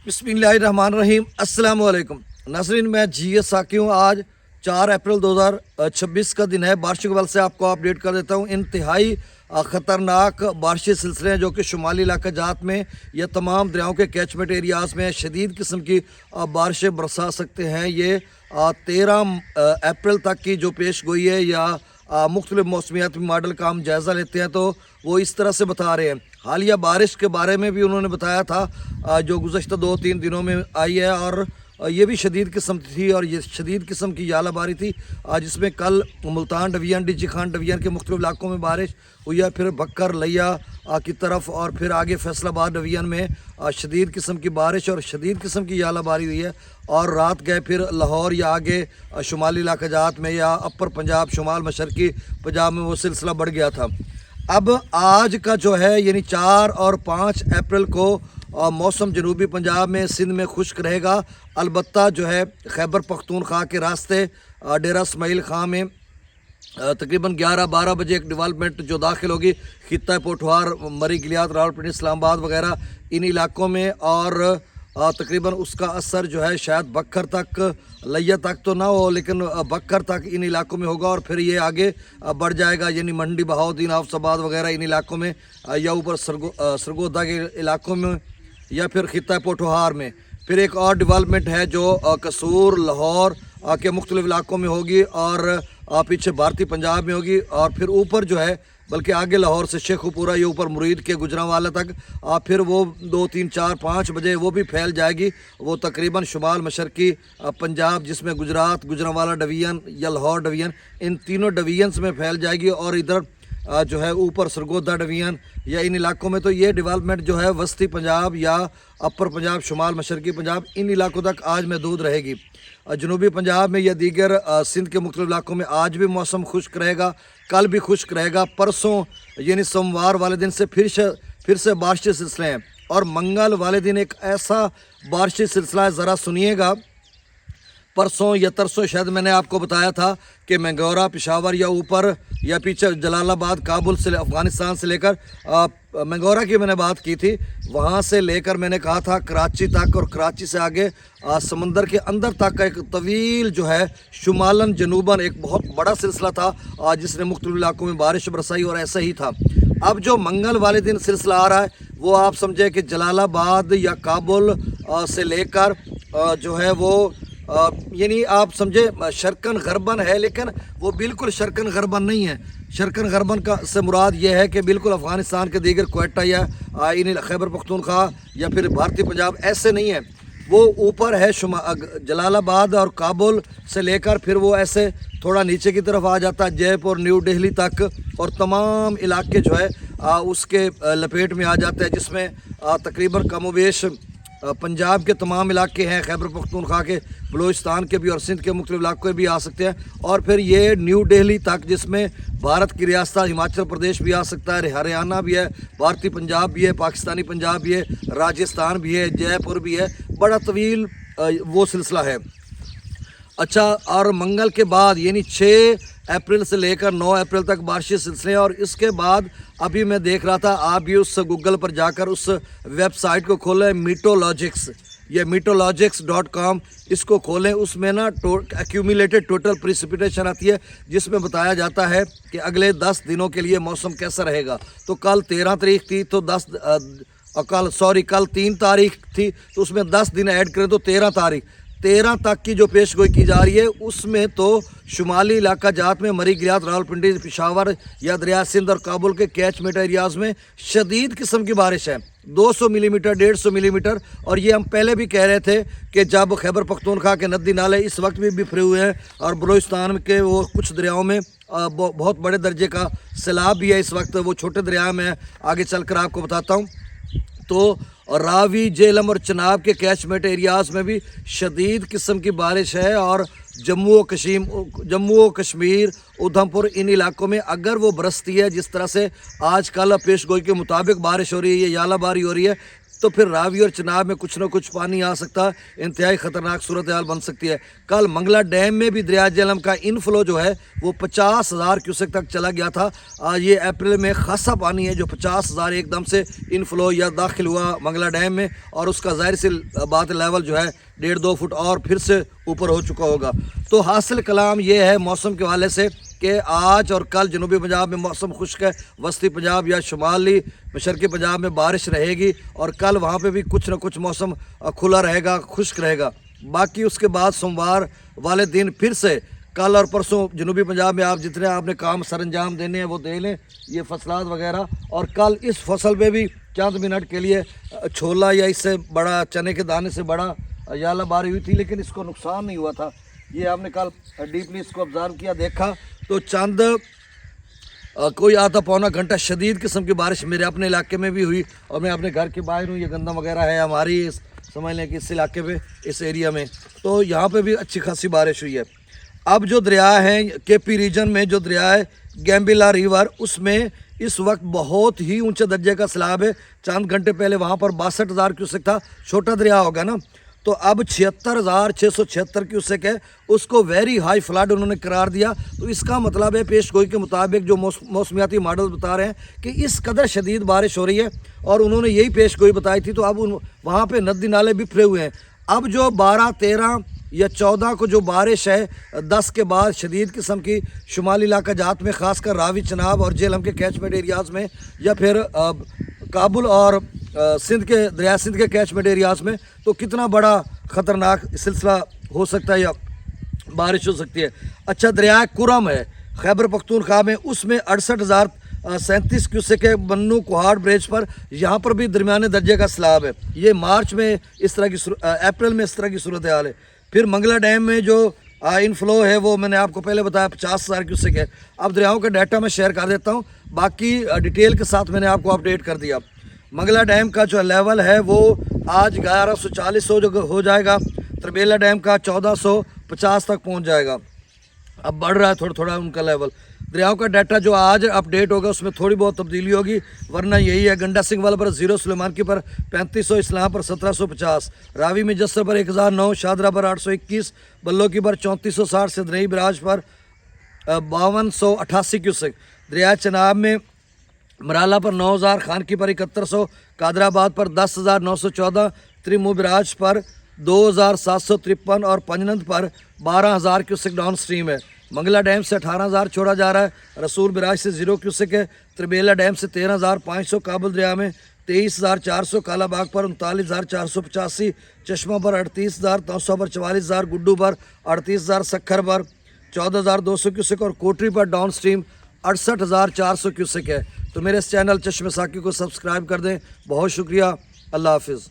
बिस्मिल्लाहिर्रहमानिर्रहीम अस्सलाम वालेकुम नाज़रीन, मैं GS साकी हूँ। आज 4 अप्रैल 2026 का दिन है। बारिशों के बल से आपको अपडेट कर देता हूँ। इंतहाई ख़तरनाक बारिशी सिलसिले हैं जो कि शुमाली इलाका जात में या तमाम दरियाओं के कैचमेंट एरियाज़ में शदीद किस्म की बारिशें बरसा सकते हैं। ये 13 अप्रैल तक की जो पेश गोई है या मुख्तलिफ मौसमियाती मॉडल का हम जायज़ा लेते हैं तो वो इस तरह से बता रहे हैं। हालिया बारिश के बारे में भी उन्होंने बताया था जो गुज़श्ता 2-3 दिनों में आई है, और ये भी शदीद किस्म थी और ये शदीद किस्म की यालाबारी थी जिसमें कल Multan division, DG Khan division के मुख्तलिफ इलाकों में बारिश हुई है, फिर बक्कर लिया की तरफ और फिर आगे फैसलाबाद डिवीज़न में शदीद किस्म की बारिश और शदीद किस्म की यालाबारी हुई है। और रात गए फिर लाहौर या आगे शुमाली इलाका जात में या अपर पंजाब, शुमाल मशरकी पंजाब में वो सिलसिला बढ़ गया था। अब आज का जो है यानी 4 और 5 अप्रैल को मौसम जनूबी पंजाब में, सिंध में खुश्क रहेगा। अलबत्ता जो है खैबर पख्तूनख्वा के रास्ते डेरा इस्माइल खां में तकरीबन 11-12 बजे एक डेवलपमेंट जो दाखिल होगी खित्ता पोठवार, मरी गिलियात, रावलपिंडी, इस्लामाबाद वगैरह इन इलाकों में, और तकरीबन उसका असर जो है शायद बक्कर तक, लिया तक तो ना हो लेकिन बक्कर तक इन इलाकों में होगा और फिर ये आगे बढ़ जाएगा यानी मंडी, बहाउद्दीन, आफसाबाद वगैरह इन इलाकों में या ऊपर सरगोदा के इलाकों में या फिर खित्ता पोठवार में। फिर एक और डेवलपमेंट है जो कसूर, लाहौर के मुख्तलिफ इलाकों में होगी और पीछे भारतीय पंजाब में होगी, और फिर ऊपर जो है बल्कि आगे लाहौर से शेखुपुरा ये ऊपर मुरीद के गुजरांवाला तक फिर वो 2, 3, 4, 5 बजे वो भी फैल जाएगी। वो तकरीबन शुमाल मशरकी पंजाब जिसमें गुजरात, गुजरांवाला डिवीज़न या लाहौर डिवीज़न, इन तीनों डिवीज़न्स में फैल जाएगी। और इधर जो है ऊपर सरगोदा डिवीज़न या इन इलाकों में तो ये डेवलपमेंट जो है वस्ती पंजाब या अपर पंजाब, शुमाल मशरकी पंजाब इन इलाकों तक आज महदूद रहेगी। जनूबी पंजाब में या दीगर सिंध के मुख्तलिफ इलाकों में आज भी मौसम खुश्क रहेगा, कल भी खुश्क रहेगा। परसों यानी सोमवार वाले दिन से फिर से बारिशी सिलसिले हैं और मंगल वाले दिन एक ऐसा बारिशी सिलसिला है, ज़रा सुनिएगा। परसों या तरसों शायद मैंने आपको बताया था कि मंगोरा, पेशावर या ऊपर या पीछे जलालाबाद, काबुल से, अफ़गानिस्तान से लेकर मंगोरा की मैंने बात की थी, वहाँ से लेकर मैंने कहा था कराची तक और कराची से आगे समंदर के अंदर तक का एक तवील जो है शुमालन जनूबन एक बहुत बड़ा सिलसिला था जिसने मुख्तलिफ इलाकों में बारिश बरसाई और ऐसा ही था। अब जो मंगल वाले दिन सिलसिला आ रहा है वो आप समझे कि जलालाबाद या काबुल से लेकर जो है वो यानी आप समझे शर्कन गरबन है, लेकिन वो बिल्कुल शर्कन गरबन नहीं है। शर्कन गरबन का से मुराद ये है कि बिल्कुल अफ़गानिस्तान के दीगर क्वेटा या इन खैबर पख्तूनख्वा या फिर भारतीय पंजाब ऐसे नहीं है। वो ऊपर है जलालाबाद और काबुल से लेकर फिर वो ऐसे थोड़ा नीचे की तरफ आ जाता है जयपुर, न्यू दिल्ली तक, और तमाम इलाके जो है उसके लपेट में आ जाते हैं, जिसमें तकरीबन कमोबेश पंजाब के तमाम इलाके हैं, खैबर पख्तूनख्वा के, बलूचिस्तान के भी और सिंध के मुख्तलिफ इलाकों के भी आ सकते हैं, और फिर ये न्यू दिल्ली तक जिसमें भारत की रियासत हिमाचल प्रदेश भी आ सकता है, हरियाणा भी है, भारतीय पंजाब भी है, पाकिस्तानी पंजाब भी है, राजस्थान भी है, जयपुर भी है, बड़ा तवील वो सिलसिला है। अच्छा, और मंगल के बाद यानी 6 अप्रैल से लेकर 9 अप्रैल तक बारिशी सिलसिले, और इसके बाद अभी मैं देख रहा था, आप भी उस गूगल पर जाकर उस वेबसाइट को खोलें, मीटोलॉजिक्स या meteorologics.com, इसको खोलें। उसमें ना एक्यूमुलेटेड टोटल प्रिसिपिटेशन आती है जिसमें बताया जाता है कि अगले 10 दिनों के लिए मौसम कैसा रहेगा। तो कल 13 तारीख थी तो कल 3 तारीख थी तो उसमें 10 दिन ऐड करें तो 13 तक की जो पेश गोई की जा रही है उसमें तो शुमाली इलाका जात में मरी गिलियात, रावलपिंडी, पेशावर या दरिया सिंध और काबुल के कैचमेंट एरियाज़ में शदीद किस्म की बारिश है, 200 मिलीमीटर, 150 मिलीमीटर। और ये हम पहले भी कह रहे थे कि जब खैबर पख्तूनख्वा के नदी नाले इस वक्त भी बिफरे हुए हैं और बलूचिस्तान के वो कुछ दरियाओं में बहुत बड़े दर्जे का सैलाब भी है इस वक्त, वो छोटे दरिया में आगे चल कर आपको बताता हूँ। तो रावी, जेलम और चनाब के कैचमेंट एरियाज़ में भी शदीद किस्म की बारिश है, और जम्मू व कश्मीर, उधमपुर इन इलाकों में अगर वो बरसती है जिस तरह से आज कल पेश गोई के मुताबिक बारिश हो रही है, यालाबारी हो रही है, تو پھر راوی اور چناب میں کچھ نہ کچھ پانی آ سکتا ہے، انتہائی خطرناک صورتحال بن سکتی ہے۔ کل منگلا ڈیم میں بھی دریا جہلم کا انفلو جو ہے وہ 50,000 کیوسک تک چلا گیا تھا۔ یہ اپریل میں خاصا پانی ہے جو 50,000 ایک دم سے انفلو یا داخل ہوا منگلا ڈیم میں، اور اس کا ظاہر سی بات لیول جو ہے 1.5-2 فٹ اور پھر سے اوپر ہو چکا ہوگا۔ تو حاصل کلام یہ ہے موسم کے حوالے سے کہ آج اور کل جنوبی پنجاب میں موسم خشک ہے، وسطی پنجاب یا شمالی مشرقی پنجاب میں بارش رہے گی، اور کل وہاں پہ بھی کچھ نہ کچھ موسم کھلا رہے گا، خشک رہے گا۔ باقی اس کے بعد سوموار والے دن پھر سے کل اور پرسوں جنوبی پنجاب میں آپ جتنے آپ نے کام سر انجام دینے ہیں وہ دے لیں، یہ فصلات وغیرہ، اور کل اس فصل پہ بھی چند منٹ کے لیے چھولا یا اس سے بڑا چنے کے دانے سے بڑا یالہ باری ہوئی تھی، لیکن اس کو نقصان نہیں ہوا تھا۔ یہ ہم نے کل ڈیپلی اس کو آبزرو کیا، دیکھا تو چند کوئی آدھا پونا گھنٹہ شدید قسم کی بارش میرے اپنے علاقے میں بھی ہوئی، اور میں اپنے گھر کے باہر ہوں، یہ گندم وغیرہ ہے ہماری سمجھ لیں کہ اس علاقے پہ اس ایریا میں، تو یہاں پہ بھی اچھی خاصی بارش ہوئی ہے۔ اب جو دریا ہیں کے پی ریجن میں جو دریا ہے گیمبلا ریور، اس میں اس وقت بہت ہی اونچے درجے کا سیلاب ہے۔ چند گھنٹے پہلے وہاں پر 62,000 کیوسک تھا، چھوٹا دریا ہوگا نا، تو اب 76,676 کیوسک ہے، اس کو ویری ہائی فلڈ انہوں نے قرار دیا۔ تو اس کا مطلب ہے پیش گوئی کے مطابق جو موسمیاتی ماڈل بتا رہے ہیں کہ اس قدر شدید بارش ہو رہی ہے، اور انہوں نے یہی پیش گوئی بتائی تھی، تو اب وہاں پہ ندی نالے بکھرے ہوئے ہیں۔ اب جو 12، 13 یا 14 کو جو بارش ہے 10 کے بعد شدید قسم کی شمالی علاقہ جات میں، خاص کر راوی چناب اور جہلم کے کیچمنٹ ایریاز میں، یا پھر کابل اور سندھ کے دریا سندھ کے کیچمنٹ ایریاز میں، تو کتنا بڑا خطرناک سلسلہ ہو سکتا ہے یا بارش ہو سکتی ہے۔ اچھا، دریائے کرم ہے خیبر پختونخوا میں، اس میں 68,037 کیوسک ہے بنو کوہاڑ بریج پر، یہاں پر بھی درمیانے درجے کا سیلاب ہے۔ یہ مارچ میں اس طرح کی اپریل میں اس طرح کی صورتحال ہے۔ پھر منگلا ڈیم میں جو انفلو ہے وہ میں نے آپ کو پہلے بتایا 50,000 کیوسک ہے۔ اب دریاؤں کا ڈیٹا میں شیئر کر دیتا ہوں، باقی ڈیٹیل کے ساتھ میں نے آپ کو اپڈیٹ کر دیا۔ منگلا ڈیم کا جو لیول ہے وہ آج 1140 ہو جائے گا، تربیلا ڈیم کا 1450 تک پہنچ جائے گا۔ اب بڑھ رہا ہے تھوڑا تھوڑا ان کا لیول۔ دریاؤں کا ڈیٹا جو آج اپڈیٹ ہوگا اس میں تھوڑی بہت تبدیلی ہوگی، ورنہ یہی ہے۔ گنڈا سنگھ والا پر 0، سلیمان کی پر 3500، اسلام پر 1750، راوی میں جسر پر 1009، شادرہ پر 821، بلو کی پر 3460، سدنئی براج پر 5288 کیوسک، دریا چناب میں مرالا پر 9000، خان کی پر 7100، قادر آباد پر 10,914، تریمو براج پر 2,753، اور پنجنند پر 12,000 کیوسک ڈاؤن سٹریم ہے۔ منگلا ڈیم سے 18,000 چھوڑا جا رہا ہے، رسول براج سے 0 کیوسک ہے، تربیلا ڈیم سے 13,500، کابل دریا میں 23,400، کالا باغ پر 39,485، چشمہ پر 38,000، توسا پر 44,000، گڈو پر 38,000، سکھر پر 14,200 کیوسک، اور کوٹری پر ڈاؤن سٹریم 68,400 کیوسک ہے۔ تو میرے اس چینل چشم ساکی کو سبسکرائب کر دیں۔ بہت شکریہ، اللہ حافظ۔